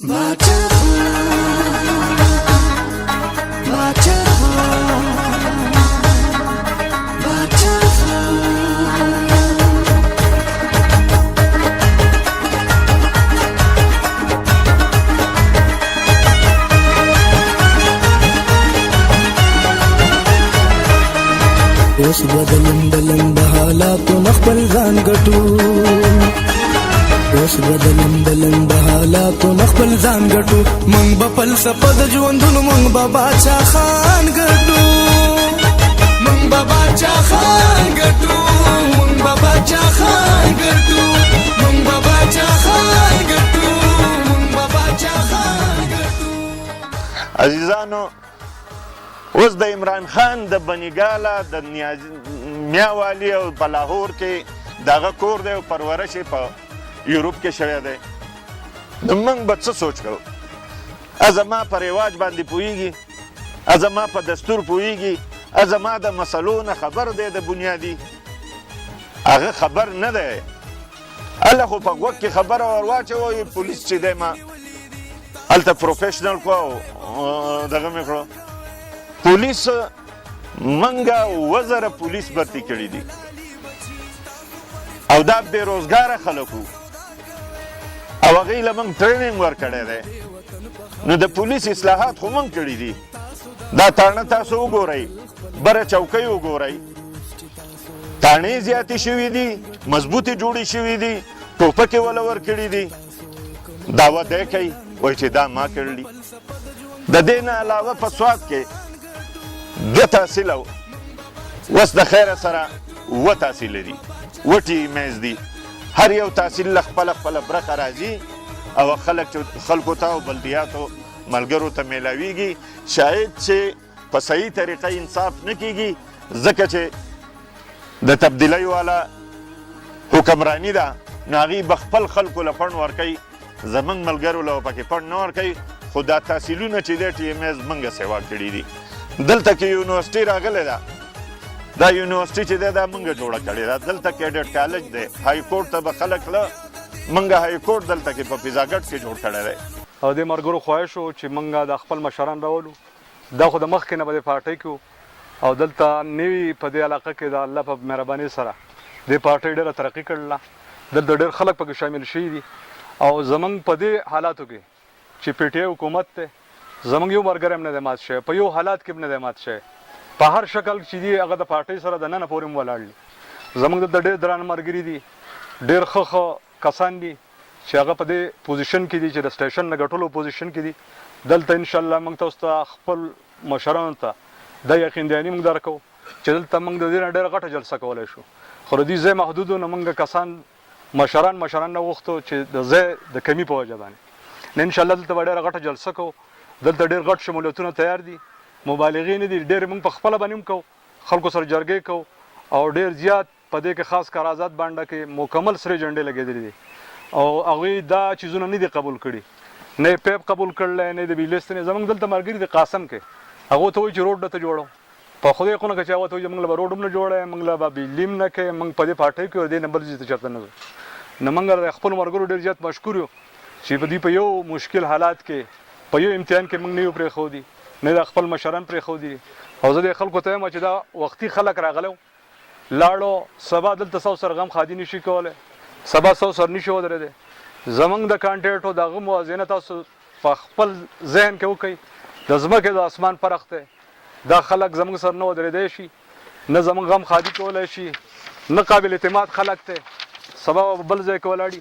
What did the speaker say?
اوس بدلم د حالاتو خپل ځان ګټو اوس بدلم د حالاتو خپل ځان ګټو مونږ به فلسفه د ژوندونو مونږ به باچا خان ګټو مونږ به باچا خان ګټو مونږ به باچا خان ګټو مونږ به باچا خان ګټو مونږ به باچا خان ګټو. عزیزانو، اوس د عمران خان د بنیګاله د میاوالي او په لاهور کې دغه کور دی او پرورش یې په یوروپ کې شوی دی. نو موږ به څه سوچ کوو؟ زما په رواج باندې پوهېږي، زما په دستور پوهېږي، زما د مسلو نه خبر دی د بنیادي، هغه خبر نه دی. هله خو په غوږ کې خبره ور واچوئ، پولیس چې دی ما هلته پروفیشنل کړو او دغه مې کړو. پولیس منګه 2000 پولیس برتی کړي دي او دا بېروزګاره خلک وو او هغوی له موږ ټریننګ ورکړی دی. نو د پولیس اصلاحات خو موږ کړي دي. دا تاڼه تاسو وګورئ، بره چوکۍ وګورئ، تاڼې زیاتې شوي دي، مضبوطې جوړې شوي دي، ټوپکې وله ورکړي دي. دعوه دی کوي وایي چې دا ما کړلي. د دې نه علاوه په سوات کې 2 تحصیل اوس د خیره سره 7 تحصیل دي، 8 میز دي. هر یو تحصیل له خپله برخه راځي او خلکو ته او بلدیاتو ملګرو ته میلاویږي. شاید چې په صحیح طریقه انصاف نه کیږي، ځکه چې د تبدیلۍ والا حکمرانی ده، نو هغوی به خپل خلکو له پڼ ورکوي، زموږ ملګرو له پکې پڼ نه ورکوي. خو دا تحصیلونه چې دی TMS موږ سیوا کړي دي. دلته کې یونیورسټي راغلی ده، دا یونیورسټي چې دی دا موږ جوړه کړې ده. دلته کیډټ کالج دی، های کورټ ته به خلک له موږ های کورټ دلته کې په فضاګټ کې جوړ کړی دی. او د ملګرو خواهش و چې موږ د خپل مشران راولو. دا خو د مخکې نه به د پارټۍ کې او دلته نوي په دې علاقه کې د الله په مهربانۍ سره دې پارټۍ ډېره ترقي کړله. دلته ډېر خلک پکې شامل شوي دي او زموږ په دې حالاتو کې چې PTI حکومت دی، زموږ یو ملګری هم نه دی مات شوی، په یو حالات کې هم نه دی مات شوی. په هر شکل چې دي هغه د پارټۍ سره د ننه پورې هم ولاړ دي. زموږ دلته ډېر درانه ملګري دي، ډېر ښه کسان دي چې هغه په دې پوزیشن کې دي چې د سټیشن نه ګټلو پوزیشن کې دي. دلته انشاءالله موږ تاسو ته خپل مشرانو ته دا یقیندیاني موږ درکوو چې دلته موږ د دې نه ډېره غټه جلسه کولی شو. خو د دې ځای محدودو نه موږ کسان مشران نه غوښتو چې د ځای د کمي په وجه باندې نه انشاءالله دلته به ډېره غټه جلسه کوو. دلته ډېر غټ شمولیتونه تیار دي، مبالغې نه دي، ډېر موږ په خپله باندې هم کوو، خلکو سره جرګې کوو او ډېر زیات په دې کې خاص کارازات باندې کې مکمل سرې جنډې لګېدلې دي او هغوی دا چیزونه نه دي قبول کړي، نه یې پیپ قبول کړلی، نه یې د بجلي ستنې. زموږ دلته ملګري دي قاسم کې، هغو ته وایي چې روډ درته جوړو، په خدای خونه که چې هغه ته وایي چې موږ له به روډ هم نه جوړی، موږ له به بجلي هم نه کوي، موږ په دې پارټۍ کې دې نه بل ځای ته چېرته نه ځو. نو موږ د خپلو ملګرو ډېر زیات مشکور یو چې په دې په یو مشکل حالات کې په یو امتحان کې موږ نه یو پرېښودي، نه د خپل مشران پرېښودي. او زه د خلکو ته وایم چې دا وختي خلک راغلی لاړو، سبا دلته ستاسو سره غم خادي نشي کولی، سبا ستاسو سره نشي ودرېدی. زموږ د کانټیکټ او د هغه موازنه تاسو په خپل ذهن کې وکړئ. د ځمکې د اسمان فرق دی. دا خلک زموږ سره نه ودرېدی شي، نه زموږ غم خادي کولی شي، نه قابل اعتماد خلک دی. سبا بل ځای کې ولاړي.